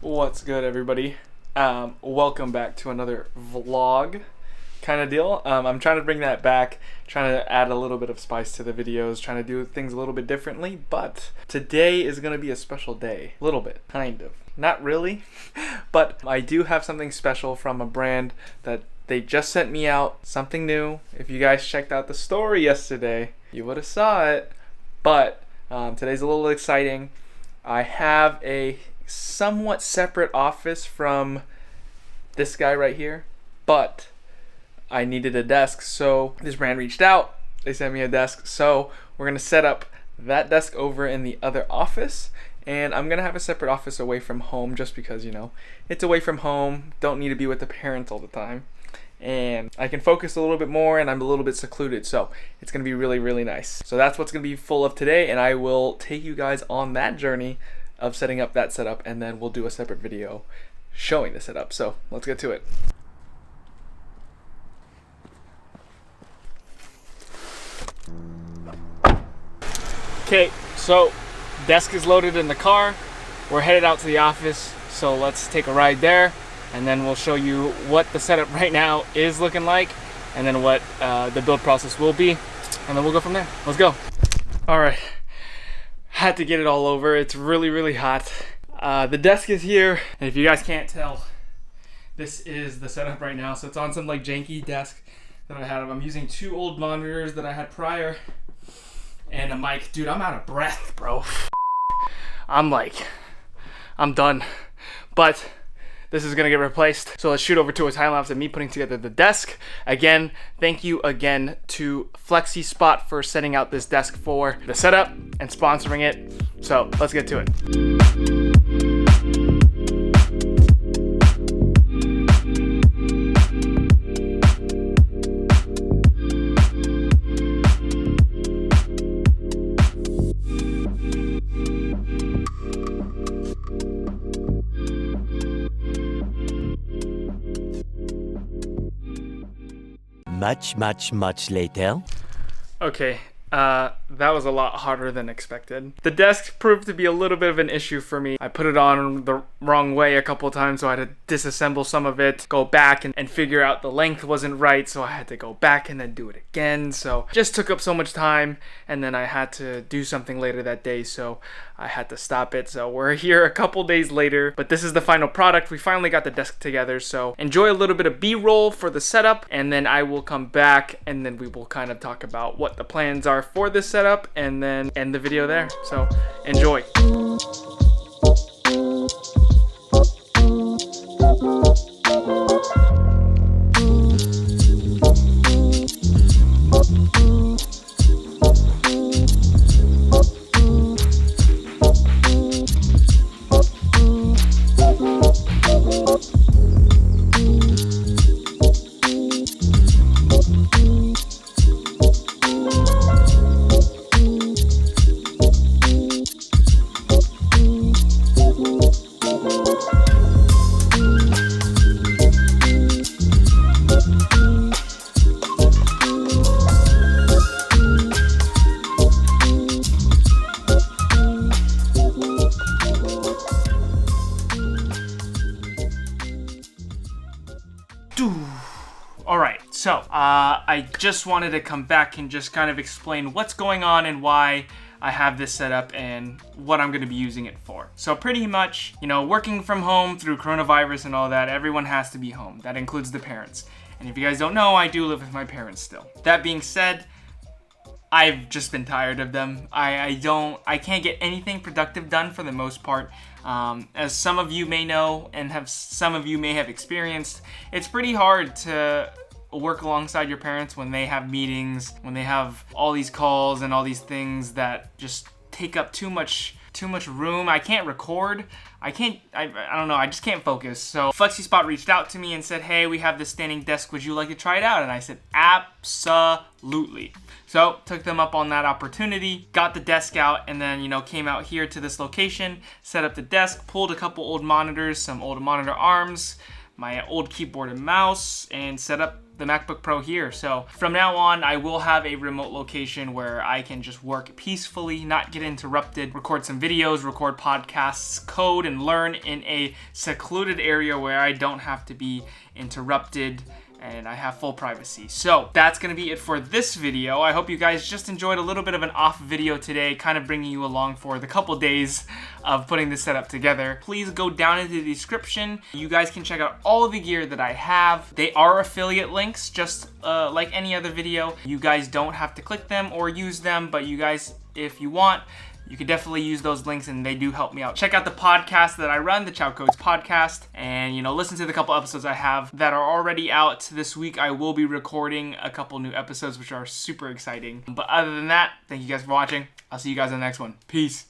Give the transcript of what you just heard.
What's good, everybody? Welcome back to another vlog kind of deal. I'm trying to bring that back, trying to add a little bit of spice to the videos, trying to do things a little bit differently, but today is going to be a special day. A little bit, kind of. Not really, but I do have something special from a brand that they just sent me out, something new. If you guys checked out the story yesterday, you would have saw it, but today's a little exciting. I have a somewhat separate office from this guy right here, but I needed a desk, so this brand reached out. They sent me a desk, so we're gonna set up that desk over in the other office, and I'm gonna have a separate office away from home just because, you know, it's away from home, don't need to be with the parents all the time, and I can focus a little bit more, and I'm a little bit secluded, so it's gonna be really, really nice. So that's what's gonna be full of today, and I will take you guys on that journey of setting up that setup, and then we'll do a separate video showing the setup. So let's get to it. Okay, so desk is loaded in the car. We're headed out to the office, so let's take a ride there, and then we'll show you what the setup right now is looking like, and then what the build process will be, and then we'll go from there. Let's go. All right. Had to get it all over. It's really, really hot. The desk is here, and if you guys can't tell, this is the setup right now. So it's on some like janky desk that I had. I'm using 2 old monitors that I had prior, and a mic. Dude, I'm out of breath, bro. I'm done. But this is gonna get replaced. So let's shoot over to a time lapse of me putting together the desk. Again, thank you again to FlexiSpot for setting out this desk for the setup and sponsoring it. So let's get to it. Much later. Okay, that was a lot harder than expected. The desk proved to be a little bit of an issue for me. I put it on the wrong way a couple times, so I had to disassemble some of it, go back and figure out the length wasn't right, so I had to go back and then do it again. So just took up so much time, and then I had to do something later that day, so I had to stop it. So we're here a couple days later, but this is the final product. We finally got the desk together, so enjoy a little bit of B-roll for the setup, and then I will come back, and then we will kind of talk about what the plans are for this setup, and then end the video there. So enjoy. Alright, so I just wanted to come back and just kind of explain what's going on and why I have this set up and what I'm going to be using it for. So pretty much, you know, working from home through coronavirus and all that, everyone has to be home. That includes the parents. And if you guys don't know, I do live with my parents still. That being said, I've just been tired of them. I can't get anything productive done for the most part. As some of you may know and some of you may have experienced, it's pretty hard to work alongside your parents when they have meetings, when they have all these calls and all these things that just take up too much room. I can't record. I don't know, I just can't focus. So FlexiSpot reached out to me and said, hey, we have this standing desk, would you like to try it out? And I said, absolutely. So took them up on that opportunity, got the desk out, and then, you know, came out here to this location, set up the desk, pulled a couple old monitors, some old monitor arms, my old keyboard and mouse and set up the MacBook Pro here. So from now on, I will have a remote location where I can just work peacefully, not get interrupted, record some videos, record podcasts, code, and learn in a secluded area where I don't have to be interrupted and I have full privacy. So that's gonna be it for this video. I hope you guys just enjoyed a little bit of an off video today, kind of bringing you along for the couple days of putting this setup together. Please go down into the description. You guys can check out all of the gear that I have. They are affiliate links, just like any other video. You guys don't have to click them or use them, but you guys, if you want, you can definitely use those links and they do help me out. Check out the podcast that I run, the Chau Codes podcast, and listen to the couple episodes I have that are already out. This week I will be recording a couple new episodes which are super exciting. But other than that, thank you guys for watching. I'll see you guys in the next one. Peace.